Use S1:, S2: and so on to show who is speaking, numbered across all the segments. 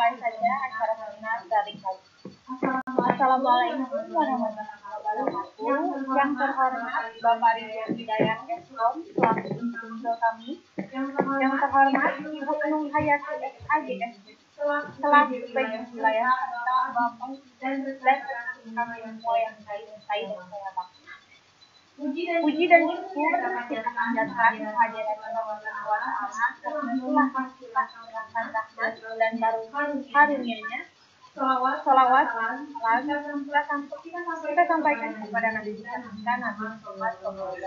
S1: mulai saja acara seminar daring kali ini. Assalamualaikum warahmatullahi wabarakatuh. Yang terhormat Bapak Ridwan Hidayat Eskom selaku instruktur kami. Yang terhormat Ibu Nung Hayati SAGS selaku bagian wilayah serta Bapak dan kami semua yang saya bakti. Puji dan syukur kita panjatkan kehadiran Allah SWT tercurahlah rahmat dan karunia-Nya. Salawat, kita sampaikan kepada Nabi kita Nabi Muhammad SAW.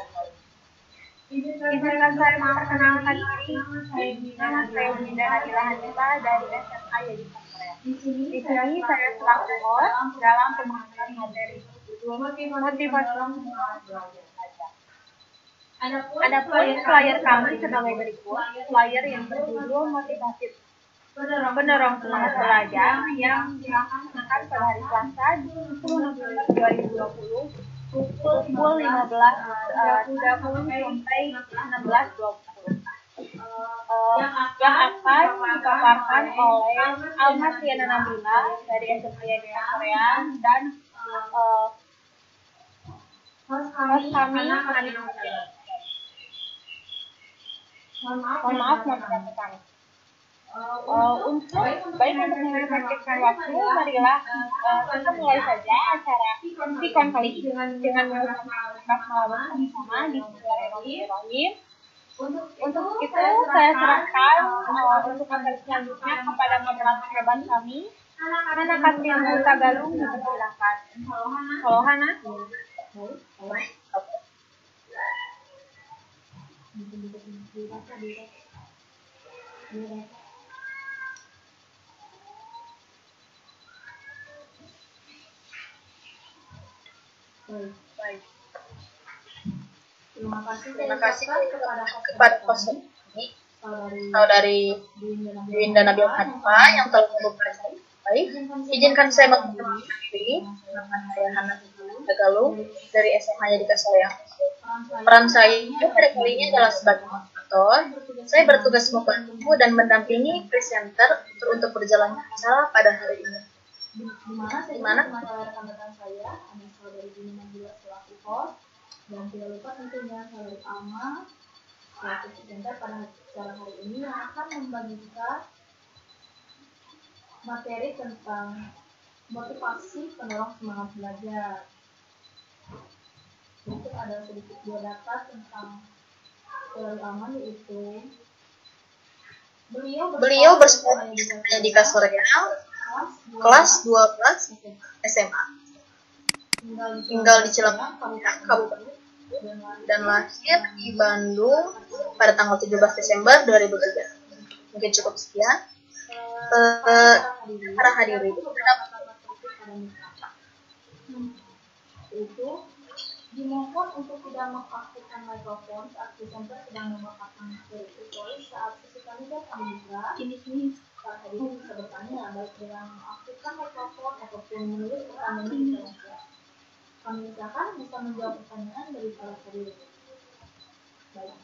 S1: Izinkan saya memperkenalkan diri. Nama saya Winda Nabila Hanifah dari SMA Yadika Korea. Di sini saya selaku host dalam pembahasan materi motivasi belajar. Adapun flyer kami sebagai berikut. Flyer yang berjudul motivasi pendorong semangat belajar yang dilaksanakan pada hari Selasa 10 November 2020 pukul 15.30 sampai 16.20. Yang akan dipaparkan oleh Alma Tiana Nabila dari SMA Yadika Korea dan host kami Hanif. Mohon maaf kami. Untuk mengefektifkan waktu, marilah kita mulai saja acara Sikon kali ini dengan mengucapkan salawat bersama di Bismillahirrahmanirrahim. Untuk itu saya serahkan untuk materi selanjutnya kepada moderator hebat kami, Hana Katrin Tagalung, dipersilakan. Halo Hana. Baik. Terima kasih kepada host ini, saudari Winda Nabila Hanifah yang telah membuka saya. Baik, izinkan saya memperkenalkan diri. Nama saya Hana Tagalung dari SMA Yadika Korea. Peran saya pada kali ini adalah sebagai moderator. Saya bertugas membantu dan mendampingi presenter untuk berjalannya acara pada hari ini. Di mana rekan-rekan saya ada saudari Winda Nabila selaku host dan tidak lupa tentunya saudari Alma selaku presenter pada acara hari ini yang akan membagikan materi tentang motivasi pendorong semangat belajar. Berikut ada sedikit biodata tentang saudari Alma, yaitu beliau bersekolah di Yadika Korea kelas 12 SMA, tinggal di Cilacap, Kabupaten, dan lahir di Bandung pada tanggal 17 Desember 2003. Mungkin cukup sekian. Para hadirin itu dimohon untuk tidak mengaktifkan mikrofon saat presenter sedang memaparkan materi, kecuali saat sesi kandidat dibuka. Para hadirin bisa bertanya baik dengan mengaktifkan mikrofon ataupun menulis pertanyaan di kolom chat. Kami usahakan bisa menjawab pertanyaan dari para hadirin. Baik.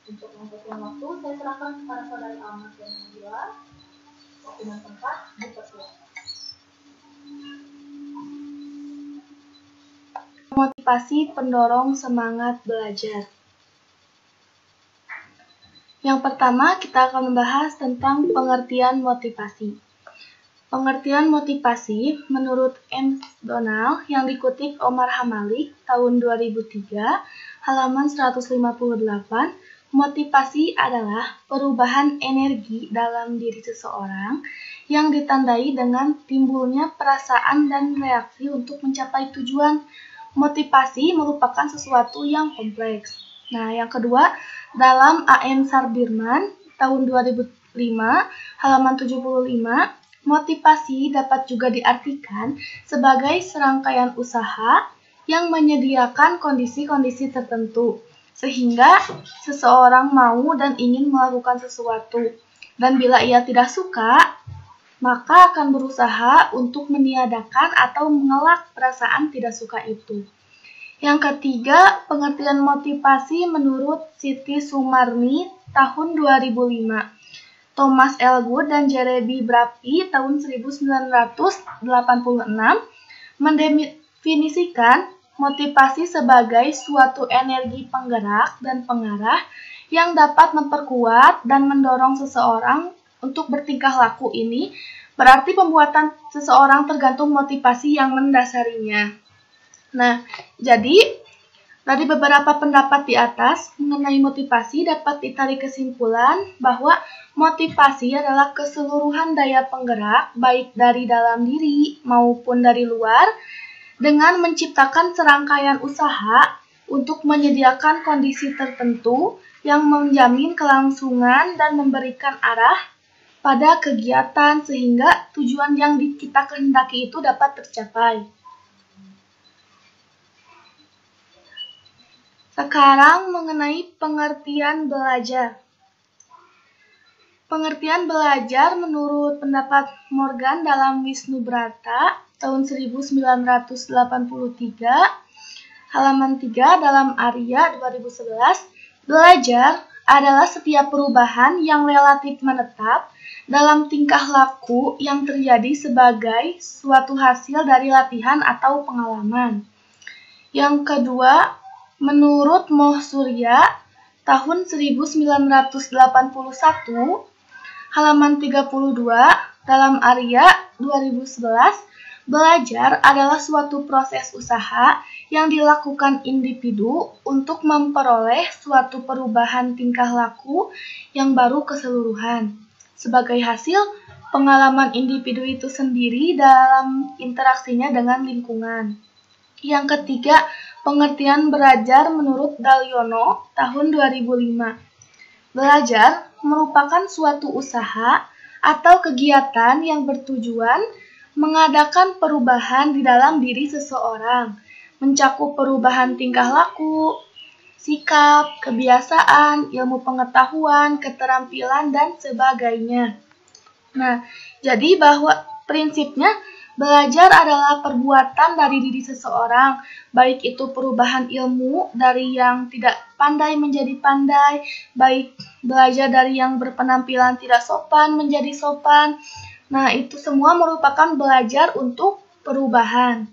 S1: Untuk mempersiapkan waktu, saya serahkan kepada saudari Alma Tiana Nabila. Waktu dan tempat dipersilakan.
S2: Motivasi pendorong semangat belajar. Yang pertama, kita akan membahas tentang pengertian motivasi. Pengertian motivasi menurut McDonald yang dikutip Omar Hamalik tahun 2003, halaman 158, motivasi adalah perubahan energi dalam diri seseorang yang ditandai dengan timbulnya perasaan dan reaksi untuk mencapai tujuan. Motivasi merupakan sesuatu yang kompleks. Nah, yang kedua, dalam A.M. Sardirman tahun 2005, halaman 75, motivasi dapat juga diartikan sebagai serangkaian usaha yang menyediakan kondisi-kondisi tertentu, sehingga seseorang mau dan ingin melakukan sesuatu. Dan bila ia tidak suka, maka akan berusaha untuk meniadakan atau mengelak perasaan tidak suka itu. Yang ketiga, pengertian motivasi menurut Siti Sumarni tahun 2005. Thomas Elwood dan Jeremy Brappy tahun 1986 mendefinisikan motivasi sebagai suatu energi penggerak dan pengarah yang dapat memperkuat dan mendorong seseorang untuk bertingkah laku. Ini berarti pembuatan seseorang tergantung motivasi yang mendasarinya. Nah, jadi dari beberapa pendapat di atas mengenai motivasi dapat ditarik kesimpulan bahwa motivasi adalah keseluruhan daya penggerak baik dari dalam diri maupun dari luar dengan menciptakan serangkaian usaha untuk menyediakan kondisi tertentu yang menjamin kelangsungan dan memberikan arah pada kegiatan sehingga tujuan yang kita kehendaki itu dapat tercapai. Sekarang mengenai pengertian belajar. Pengertian belajar menurut pendapat Morgan dalam Wisnubrata tahun 1983, halaman 3 dalam Arya 2011, belajar adalah setiap perubahan yang relatif menetap dalam tingkah laku yang terjadi sebagai suatu hasil dari latihan atau pengalaman. Yang kedua, menurut Moh Surya tahun 1981, halaman 32 dalam Arya 2011, belajar adalah suatu proses usaha yang dilakukan individu untuk memperoleh suatu perubahan tingkah laku yang baru keseluruhan. Sebagai hasil pengalaman individu itu sendiri dalam interaksinya dengan lingkungan. Yang ketiga, pengertian belajar menurut Dalyono tahun 2005. Belajar merupakan suatu usaha atau kegiatan yang bertujuan mengadakan perubahan di dalam diri seseorang, mencakup perubahan tingkah laku, sikap, kebiasaan, ilmu pengetahuan, keterampilan, dan sebagainya. Nah, jadi bahwa prinsipnya belajar adalah perbuatan dari diri seseorang, baik itu perubahan ilmu dari yang tidak pandai menjadi pandai, baik belajar dari yang berpenampilan tidak sopan menjadi sopan. Nah, itu semua merupakan belajar untuk perubahan.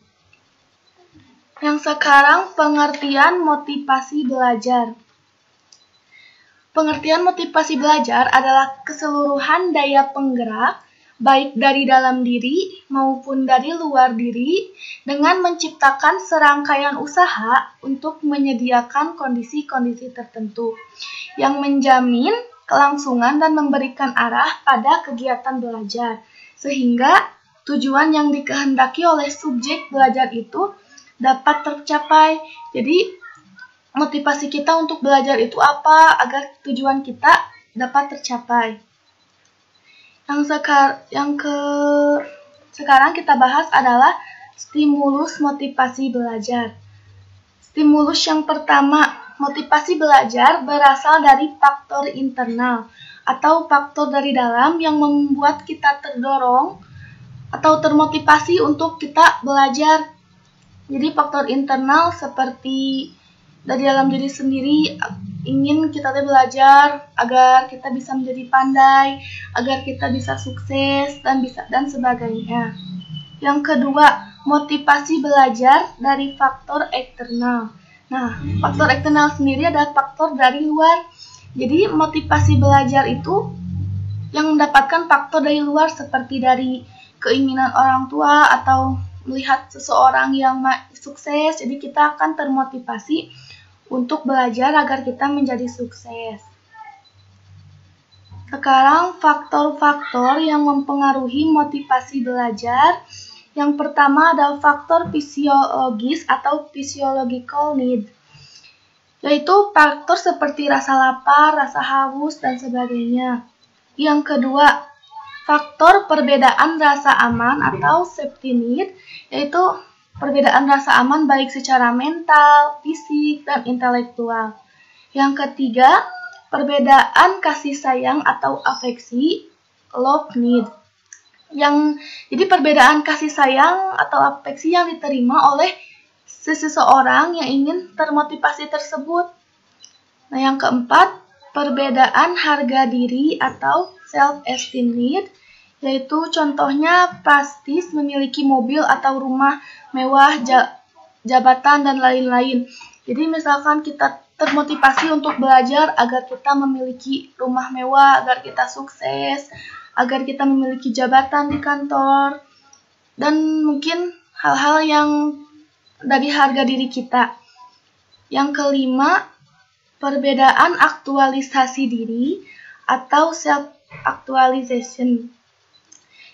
S2: Yang sekarang pengertian motivasi belajar. Pengertian motivasi belajar adalah keseluruhan daya penggerak baik dari dalam diri maupun dari luar diri dengan menciptakan serangkaian usaha untuk menyediakan kondisi-kondisi tertentu yang menjamin kelangsungan dan memberikan arah pada kegiatan belajar sehingga tujuan yang dikehendaki oleh subjek belajar itu dapat tercapai. Jadi motivasi kita untuk belajar itu apa agar tujuan kita dapat tercapai. Sekarang kita bahas adalah stimulus motivasi belajar. Stimulus yang pertama, motivasi belajar berasal dari faktor internal atau faktor dari dalam yang membuat kita terdorong atau termotivasi untuk kita belajar. Jadi faktor internal seperti dari dalam diri sendiri ingin kita belajar agar kita bisa menjadi pandai, agar kita bisa sukses dan sebagainya. Yang kedua, motivasi belajar dari faktor eksternal. Nah, faktor eksternal sendiri adalah faktor dari luar. Jadi motivasi belajar itu yang mendapatkan faktor dari luar seperti dari keinginan orang tua atau melihat seseorang yang sukses. Jadi kita akan termotivasi untuk belajar agar kita menjadi sukses. Sekarang faktor-faktor yang mempengaruhi motivasi belajar. Yang pertama adalah faktor fisiologis atau physiological need, yaitu faktor seperti rasa lapar, rasa haus, dan sebagainya. Yang kedua, faktor perbedaan rasa aman atau safety need, yaitu perbedaan rasa aman baik secara mental, fisik, dan intelektual. Yang ketiga, perbedaan kasih sayang atau afeksi, love need. Jadi perbedaan kasih sayang atau afeksi yang diterima oleh seseorang yang ingin termotivasi tersebut. Nah, yang keempat, perbedaan harga diri atau self-esteem need, yaitu contohnya prestis, memiliki mobil atau rumah mewah, jabatan, dan lain-lain. Jadi misalkan kita termotivasi untuk belajar agar kita memiliki rumah mewah, agar kita sukses, agar kita memiliki jabatan di kantor, dan mungkin hal-hal yang dari harga diri kita. Yang kelima, perbedaan aktualisasi diri atau self-actualization,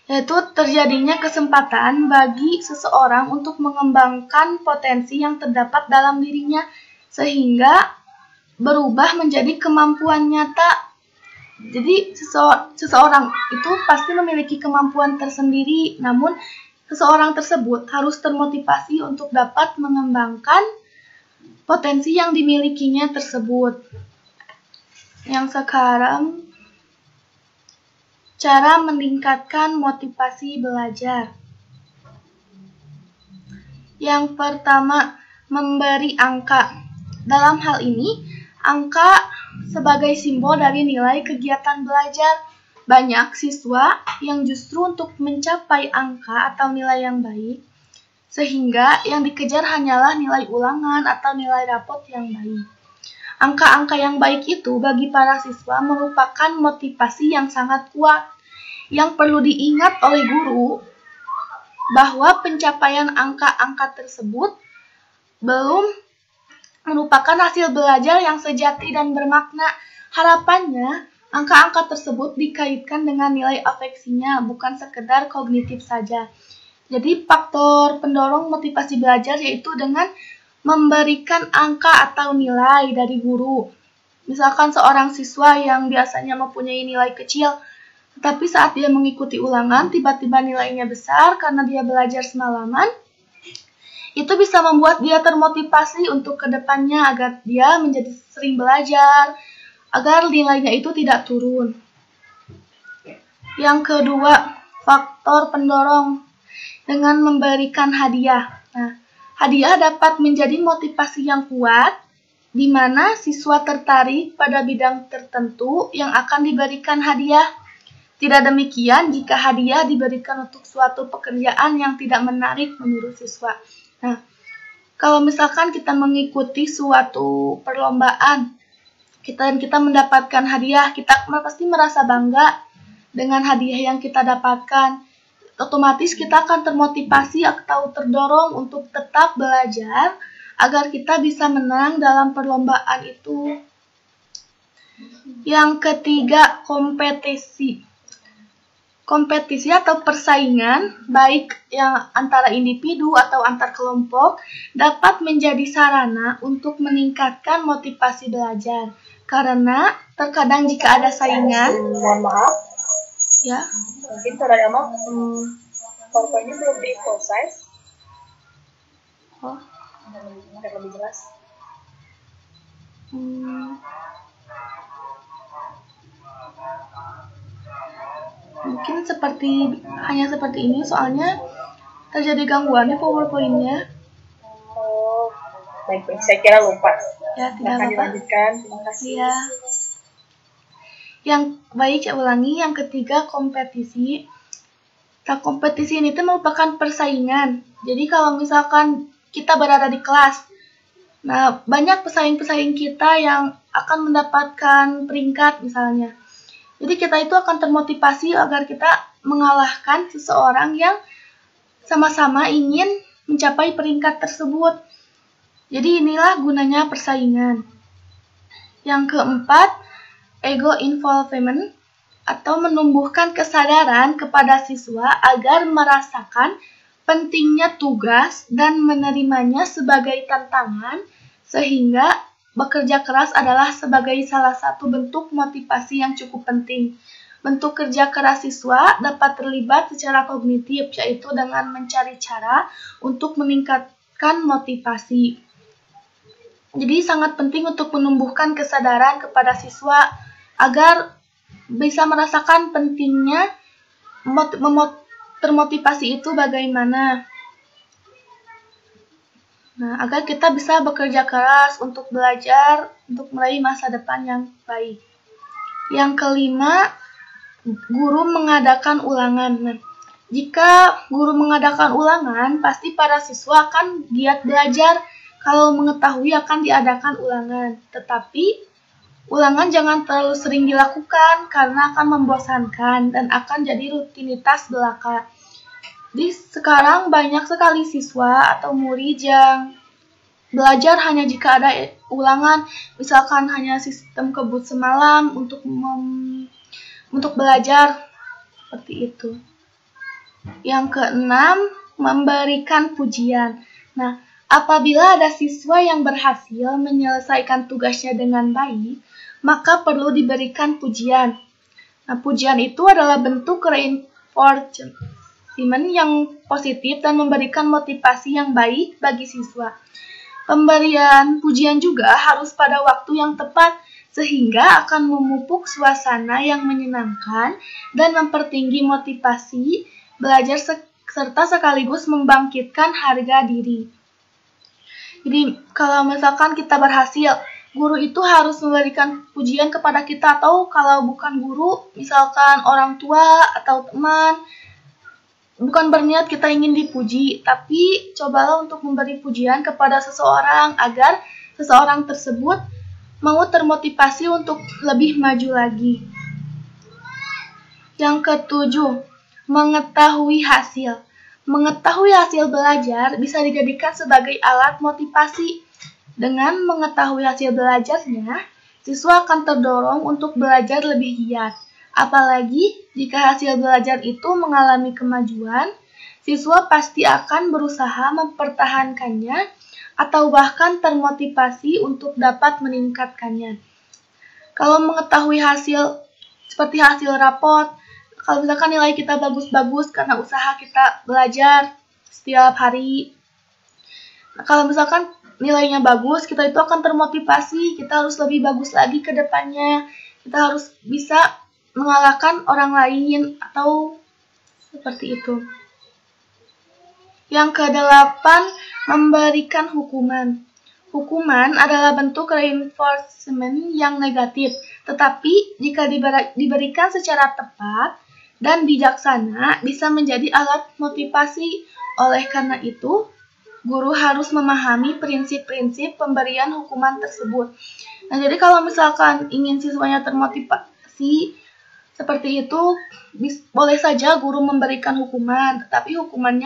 S2: yaitu terjadinya kesempatan bagi seseorang untuk mengembangkan potensi yang terdapat dalam dirinya sehingga berubah menjadi kemampuan nyata. Jadi seseorang itu pasti memiliki kemampuan tersendiri, namun seseorang tersebut harus termotivasi untuk dapat mengembangkan potensi yang dimilikinya tersebut. Yang sekarang, cara meningkatkan motivasi belajar. Yang pertama, memberi angka. Dalam hal ini, angka sebagai simbol dari nilai kegiatan belajar. Banyak siswa yang justru untuk mencapai angka atau nilai yang baik, sehingga yang dikejar hanyalah nilai ulangan atau nilai rapot yang baik. Angka-angka yang baik itu bagi para siswa merupakan motivasi yang sangat kuat. Yang perlu diingat oleh guru bahwa pencapaian angka-angka tersebut belum merupakan hasil belajar yang sejati dan bermakna. Harapannya, angka-angka tersebut dikaitkan dengan nilai afeksinya, bukan sekedar kognitif saja. Jadi faktor pendorong motivasi belajar yaitu dengan memberikan angka atau nilai dari guru. Misalkan seorang siswa yang biasanya mempunyai nilai kecil, tetapi saat dia mengikuti ulangan, tiba-tiba nilainya besar karena dia belajar semalaman, itu bisa membuat dia termotivasi untuk kedepannya agar dia menjadi sering belajar, agar nilainya itu tidak turun. Yang kedua, faktor pendorong dengan memberikan hadiah. Nah, hadiah dapat menjadi motivasi yang kuat, di mana siswa tertarik pada bidang tertentu yang akan diberikan hadiah. Tidak demikian jika hadiah diberikan untuk suatu pekerjaan yang tidak menarik menurut siswa. Nah, kalau misalkan kita mengikuti suatu perlombaan, kita mendapatkan hadiah, kita pasti merasa bangga dengan hadiah yang kita dapatkan. Otomatis kita akan termotivasi atau terdorong untuk tetap belajar agar kita bisa menang dalam perlombaan itu. Yang ketiga, kompetisi. Kompetisi atau persaingan, baik yang antara individu atau antar kelompok, dapat menjadi sarana untuk meningkatkan motivasi belajar. Karena terkadang jika ada saingan,
S3: mohon maaf,
S2: ya,
S3: mungkin saudara Emma, PowerPoint-nya belum di full size, agar lebih jelas.
S2: Mungkin hanya seperti ini, soalnya terjadi gangguannya PowerPoint-nya.
S3: Oh, baik, saya kira lupa.
S2: Ya, tidak
S3: akan
S2: apa-apa.
S3: dilanjutkan, terima kasih.
S2: Ya. Yang baik, saya ulangi. Yang ketiga, kompetisi. Nah, kompetisi ini merupakan persaingan. Jadi kalau misalkan kita berada di kelas, nah banyak pesaing-pesaing kita yang akan mendapatkan peringkat misalnya. Jadi kita itu akan termotivasi agar kita mengalahkan seseorang yang sama-sama ingin mencapai peringkat tersebut. Jadi inilah gunanya persaingan. Yang keempat, ego involvement atau menumbuhkan kesadaran kepada siswa agar merasakan pentingnya tugas dan menerimanya sebagai tantangan, sehingga bekerja keras adalah sebagai salah satu bentuk motivasi yang cukup penting. Bentuk kerja keras siswa dapat terlibat secara kognitif, yaitu dengan mencari cara untuk meningkatkan motivasi. Jadi sangat penting untuk menumbuhkan kesadaran kepada siswa agar bisa merasakan pentingnya termotivasi itu bagaimana. Nah, agar kita bisa bekerja keras untuk belajar, untuk meraih masa depan yang baik. Yang kelima, guru mengadakan ulangan. Nah, jika guru mengadakan ulangan, pasti para siswa akan giat belajar kalau mengetahui akan diadakan ulangan. Tetapi, ulangan jangan terlalu sering dilakukan karena akan membosankan dan akan jadi rutinitas belaka. Di sekarang banyak sekali siswa atau murid yang belajar hanya jika ada ulangan, misalkan hanya sistem kebut semalam untuk belajar, seperti itu. Yang keenam, memberikan pujian. Nah, apabila ada siswa yang berhasil menyelesaikan tugasnya dengan baik, maka perlu diberikan pujian. Nah, pujian itu adalah bentuk reinforcement yang positif dan memberikan motivasi yang baik bagi siswa. Pemberian pujian juga harus pada waktu yang tepat, sehingga akan memupuk suasana yang menyenangkan dan mempertinggi motivasi belajar serta sekaligus membangkitkan harga diri. Jadi, kalau misalkan kita berhasil, guru itu harus memberikan pujian kepada kita, atau kalau bukan guru, misalkan orang tua atau teman, bukan berniat kita ingin dipuji, tapi cobalah untuk memberi pujian kepada seseorang agar seseorang tersebut mau termotivasi untuk lebih maju lagi. Yang ketujuh, mengetahui hasil. Mengetahui hasil belajar bisa dijadikan sebagai alat motivasi. Dengan mengetahui hasil belajarnya, siswa akan terdorong untuk belajar lebih giat. Apalagi jika hasil belajar itu mengalami kemajuan, siswa pasti akan berusaha mempertahankannya atau bahkan termotivasi untuk dapat meningkatkannya. Kalau mengetahui hasil, seperti hasil rapot, kalau misalkan nilai kita bagus-bagus karena usaha kita belajar setiap hari. Nah, kalau misalkan nilainya bagus, kita itu akan termotivasi, kita harus lebih bagus lagi ke depannya. Kita harus bisa mengalahkan orang lain atau seperti itu. Yang kedelapan, memberikan hukuman. Hukuman adalah bentuk reinforcement yang negatif, tetapi jika diberikan secara tepat dan bijaksana bisa menjadi alat motivasi. Oleh karena itu, guru harus memahami prinsip-prinsip pemberian hukuman tersebut. Nah, jadi kalau misalkan ingin siswanya termotivasi seperti itu, boleh saja guru memberikan hukuman, tetapi hukuman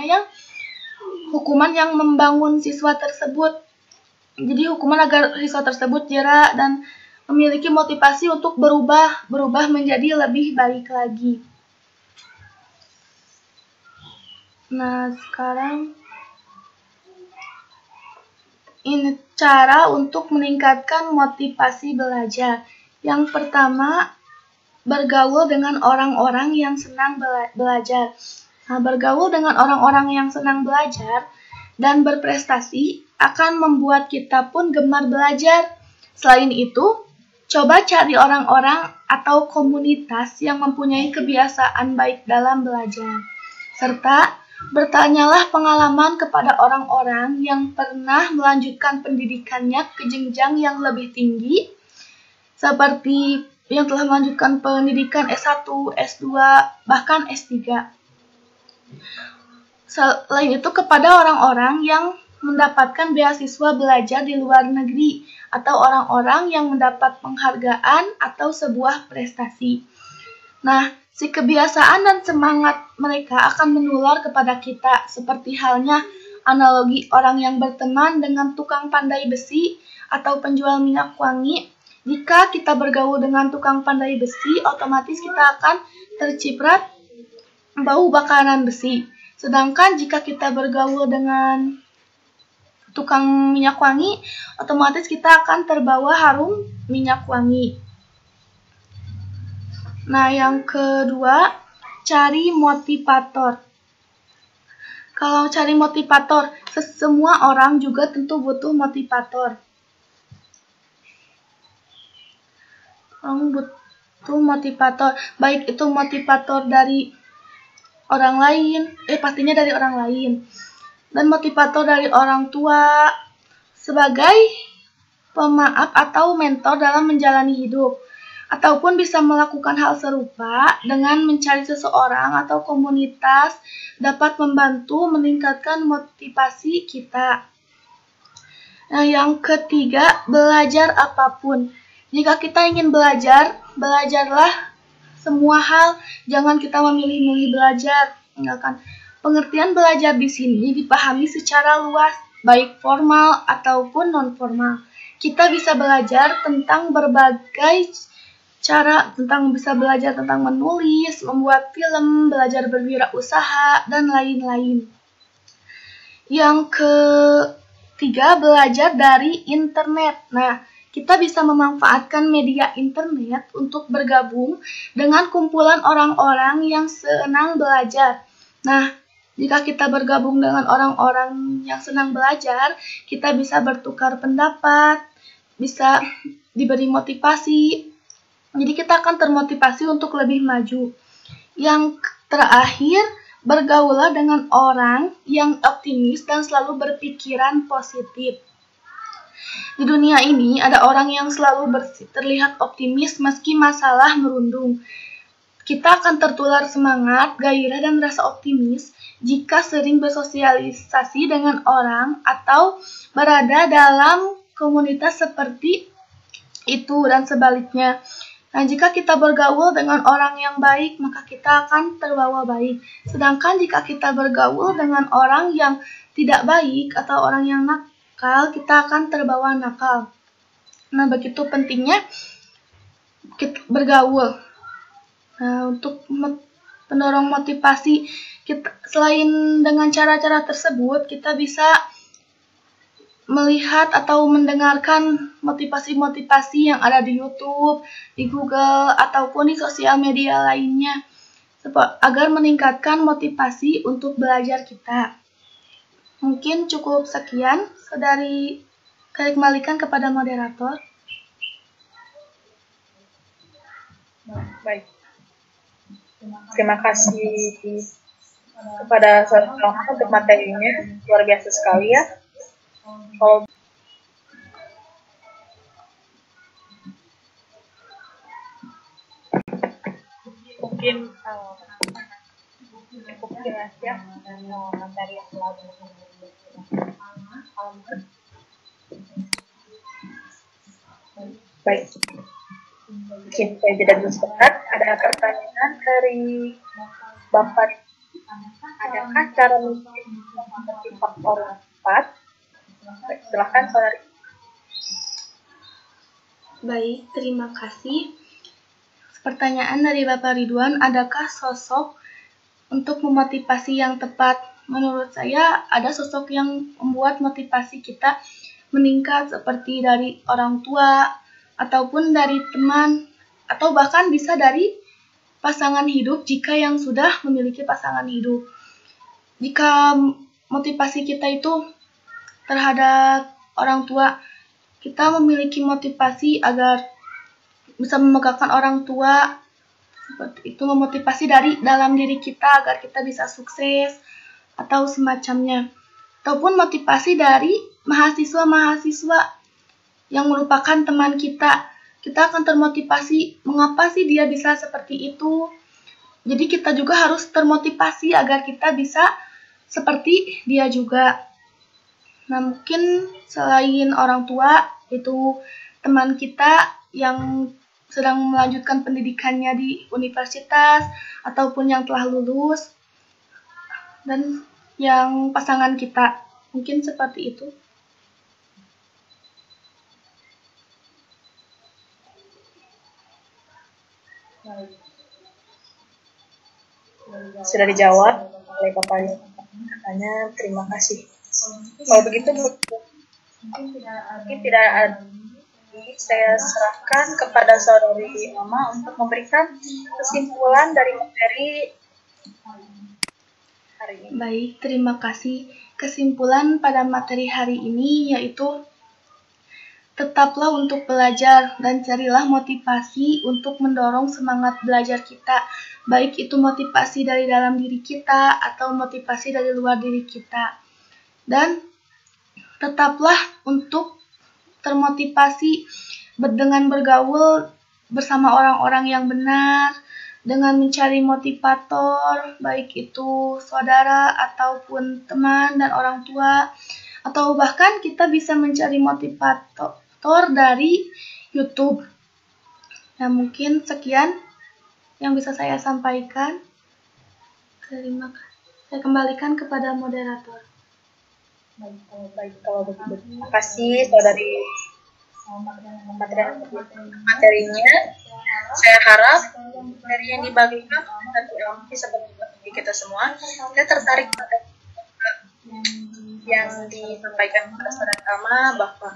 S2: yang membangun siswa tersebut. Jadi hukuman agar siswa tersebut jera dan memiliki motivasi untuk berubah menjadi lebih baik lagi. Nah, sekarang ini cara untuk meningkatkan motivasi belajar. Yang pertama, bergaul dengan orang-orang yang senang belajar. Nah, bergaul dengan orang-orang yang senang belajar dan berprestasi akan membuat kita pun gemar belajar. Selain itu, coba cari orang-orang atau komunitas yang mempunyai kebiasaan baik dalam belajar. Serta bertanyalah pengalaman kepada orang-orang yang pernah melanjutkan pendidikannya ke jenjang yang lebih tinggi, seperti yang telah melanjutkan pendidikan S1, S2, bahkan S3. Selain itu, kepada orang-orang yang mendapatkan beasiswa belajar di luar negeri, atau orang-orang yang mendapat penghargaan atau sebuah prestasi. Nah, si kebiasaan dan semangat mereka akan menular kepada kita, seperti halnya analogi orang yang berteman dengan tukang pandai besi atau penjual minyak wangi. Jika kita bergaul dengan tukang pandai besi, otomatis kita akan terciprat bau bakaran besi. Sedangkan jika kita bergaul dengan tukang minyak wangi, otomatis kita akan terbawa harum minyak wangi. Nah, yang kedua, cari motivator. Kalau cari motivator, semua orang juga tentu butuh motivator. Orang butuh motivator, baik itu motivator dari orang lain, pastinya dari orang lain, dan motivator dari orang tua sebagai pemaaf atau mentor dalam menjalani hidup, ataupun bisa melakukan hal serupa dengan mencari seseorang atau komunitas dapat membantu meningkatkan motivasi kita. Nah, yang ketiga, belajar apapun. Jika kita ingin belajar, belajarlah semua hal, jangan kita memilih-milih belajar. Pengertian belajar di sini dipahami secara luas, baik formal ataupun non-formal. Kita bisa belajar tentang berbagai cara, bisa belajar tentang menulis, membuat film, belajar berwirausaha, dan lain-lain. Yang ketiga, belajar dari internet. Nah, kita bisa memanfaatkan media internet untuk bergabung dengan kumpulan orang-orang yang senang belajar. Nah, jika kita bergabung dengan orang-orang yang senang belajar, kita bisa bertukar pendapat, bisa diberi motivasi. Jadi kita akan termotivasi untuk lebih maju. Yang terakhir, bergaulah dengan orang yang optimis dan selalu berpikiran positif. Di dunia ini ada orang yang selalu terlihat optimis meski masalah merundung. Kita akan tertular semangat, gairah, dan rasa optimis jika sering bersosialisasi dengan orang atau berada dalam komunitas seperti itu dan sebaliknya. Nah, jika kita bergaul dengan orang yang baik, maka kita akan terbawa baik. Sedangkan jika kita bergaul dengan orang yang tidak baik atau orang yang nakal, kita akan terbawa nakal. Nah, begitu pentingnya kita bergaul. Nah, untuk mendorong motivasi, selain dengan cara-cara tersebut, kita bisa melihat atau mendengarkan motivasi-motivasi yang ada di YouTube, di Google, ataupun di sosial media lainnya, agar meningkatkan motivasi untuk belajar kita. Mungkin cukup sekian, saudari kembalikan kepada moderator.
S3: Baik. Terima kasih kepada saudara untuk materinya, luar biasa sekali ya. Kalau mungkin cukup jelas ya materi yang telah baik. Mungkin saya tidak sepakat. Ada pertanyaan dari Bapak. Adakah cara mendeteksi faktor 4? Silahkan, saudari.
S2: Baik, terima kasih. Pertanyaan dari Bapak Ridwan, adakah sosok untuk memotivasi yang tepat? Menurut saya, ada sosok yang membuat motivasi kita meningkat, seperti dari orang tua, ataupun dari teman, atau bahkan bisa dari pasangan hidup jika yang sudah memiliki pasangan hidup. Jika motivasi kita itu terhadap orang tua, kita memiliki motivasi agar bisa memegangkan orang tua, seperti itu, memotivasi dari dalam diri kita agar kita bisa sukses atau semacamnya. Ataupun motivasi dari mahasiswa-mahasiswa yang merupakan teman kita. Kita akan termotivasi, mengapa sih dia bisa seperti itu? Jadi kita juga harus termotivasi agar kita bisa seperti dia juga. Nah, mungkin selain orang tua, itu teman kita yang sedang melanjutkan pendidikannya di universitas, ataupun yang telah lulus, dan yang pasangan kita. Mungkin seperti itu.
S3: Sudah dijawab oleh Bapak katanya, terima kasih. Kalau begitu mungkin tidak ada, saya serahkan kepada saudari Mama untuk memberikan kesimpulan dari materi hari ini.
S2: Baik, terima kasih. Kesimpulan pada materi hari ini yaitu tetaplah untuk belajar dan carilah motivasi untuk mendorong semangat belajar kita, baik itu motivasi dari dalam diri kita atau motivasi dari luar diri kita. Dan tetaplah untuk termotivasi dengan bergaul bersama orang-orang yang benar, dengan mencari motivator, baik itu saudara ataupun teman dan orang tua, atau bahkan kita bisa mencari motivator dari YouTube. Nah, mungkin sekian yang bisa saya sampaikan. Terima kasih. Saya kembalikan kepada moderator.
S3: Baik, kalau begitu. Terima kasih saudari materinya. Saya harap dari yang dibagikan nanti bisa bagi kita semua. Saya tertarik pada yang disampaikan pada saudara Ama bahwa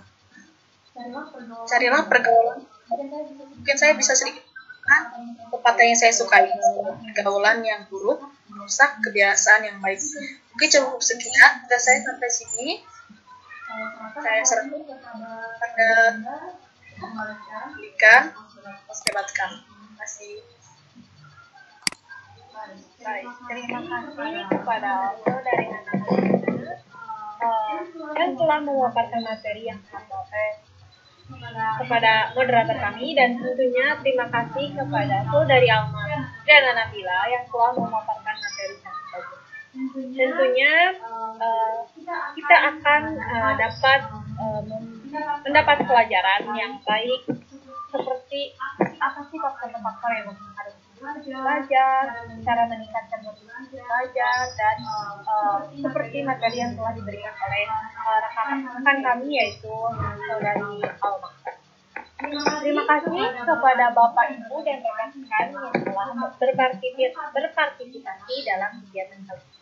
S3: carilah pergaulan. Mungkin saya bisa sedikit pepatah yang saya sukai, pergaulan yang buruk merusak kebiasaan yang baik. Mungkin cukup sekian dan saya sampai sini. Saya serahkan pada berikan sebatkan. Terima kasih.
S1: Baik, terima kasih kepada saudari Nana yang telah memaparkan materi yang kepada moderator kami, dan tentunya terima kasih kepada saudari Alma dan Nabila yang telah memaparkan materi tersebut. Tentunya kita akan dapat mendapat pelajaran yang baik seperti apa sih faktor-faktor yang harus belajar, cara meningkatkan motivasi belajar, dan seperti materi yang telah diberikan oleh rekan kami yaitu saudari Alma. Terima kasih kepada Bapak Ibu dan rekan-rekan yang telah berpartisipasi dalam kegiatan kali ini.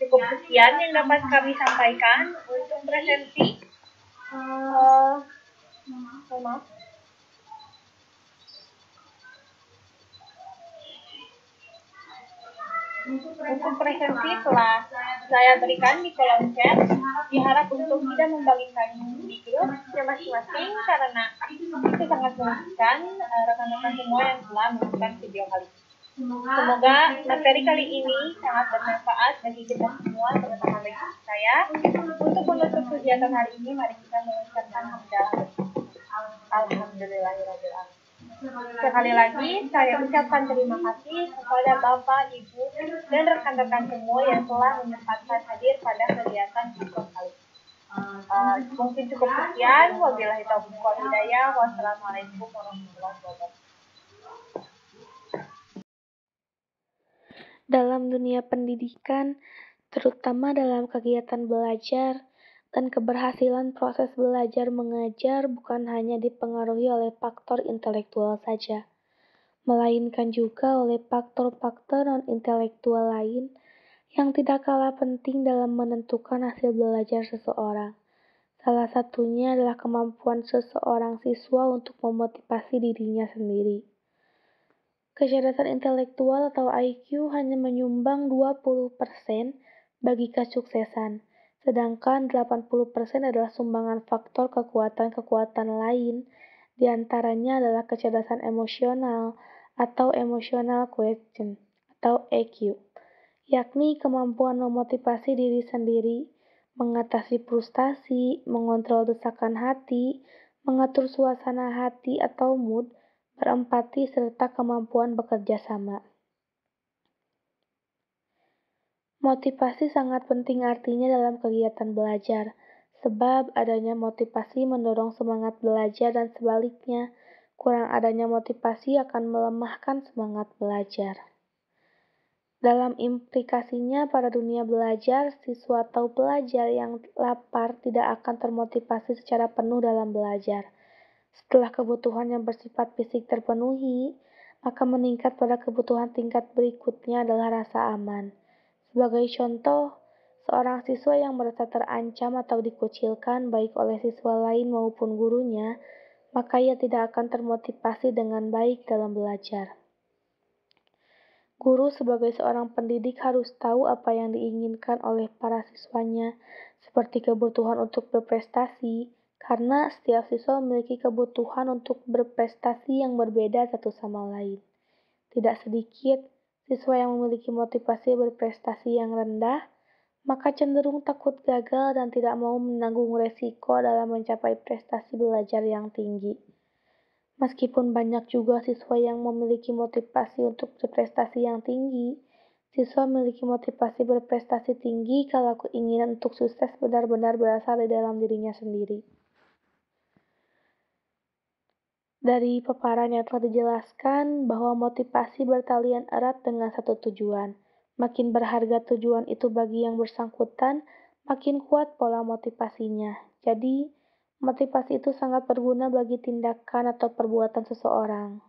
S1: Cukup sekian yang dapat kami sampaikan untuk presentasi. Maaf. Untuk presentasi telah saya berikan di kolom chat. Diharap untuk tidak membagikan di grupnya masing-masing karena itu sangat merugikan rekan-rekan semua yang telah menonton video kali ini. Semoga materi kali ini sangat bermanfaat bagi kita semua, terutama bagi saya. Untuk menutup kegiatan hari ini, mari kita mengucapkan hamdalah. Alhamdulillahirabbil alamin. Sekali lagi, saya ucapkan terima kasih kepada Bapak, Ibu, dan rekan-rekan semua yang telah menyempatkan hadir pada kegiatan kita kali ini. Mungkin cukup sekian. Wabillahi taufiq wal hidayah. Wassalamualaikum warahmatullahi wabarakatuh.
S2: Dalam dunia pendidikan, terutama dalam kegiatan belajar, dan keberhasilan proses belajar mengajar bukan hanya dipengaruhi oleh faktor intelektual saja, melainkan juga oleh faktor-faktor non-intelektual lain yang tidak kalah penting dalam menentukan hasil belajar seseorang. Salah satunya adalah kemampuan seseorang siswa untuk memotivasi dirinya sendiri. Kecerdasan intelektual atau IQ hanya menyumbang 20% bagi kesuksesan, sedangkan 80% adalah sumbangan faktor kekuatan-kekuatan lain, diantaranya adalah kecerdasan emosional atau emotional quotient atau EQ, yakni kemampuan memotivasi diri sendiri, mengatasi frustasi, mengontrol desakan hati, mengatur suasana hati atau mood, berempati, serta kemampuan bekerja sama. Motivasi sangat penting artinya dalam kegiatan belajar, sebab adanya motivasi mendorong semangat belajar dan sebaliknya, kurang adanya motivasi akan melemahkan semangat belajar. Dalam implikasinya pada dunia belajar, siswa atau pelajar yang lapar tidak akan termotivasi secara penuh dalam belajar. Setelah kebutuhan yang bersifat fisik terpenuhi, maka meningkat pada kebutuhan tingkat berikutnya adalah rasa aman. Sebagai contoh, seorang siswa yang merasa terancam atau dikucilkan baik oleh siswa lain maupun gurunya, maka ia tidak akan termotivasi dengan baik dalam belajar. Guru sebagai seorang pendidik harus tahu apa yang diinginkan oleh para siswanya, seperti kebutuhan untuk berprestasi, karena setiap siswa memiliki kebutuhan untuk berprestasi yang berbeda satu sama lain. Tidak sedikit siswa yang memiliki motivasi berprestasi yang rendah, maka cenderung takut gagal dan tidak mau menanggung resiko dalam mencapai prestasi belajar yang tinggi. Meskipun banyak juga siswa yang memiliki motivasi untuk berprestasi yang tinggi, siswa memiliki motivasi berprestasi tinggi kalau keinginan untuk sukses benar-benar berasal dari dalam dirinya sendiri. Dari paparan yang telah dijelaskan bahwa motivasi bertalian erat dengan satu tujuan. Makin berharga tujuan itu bagi yang bersangkutan, makin kuat pola motivasinya. Jadi, motivasi itu sangat berguna bagi tindakan atau perbuatan seseorang.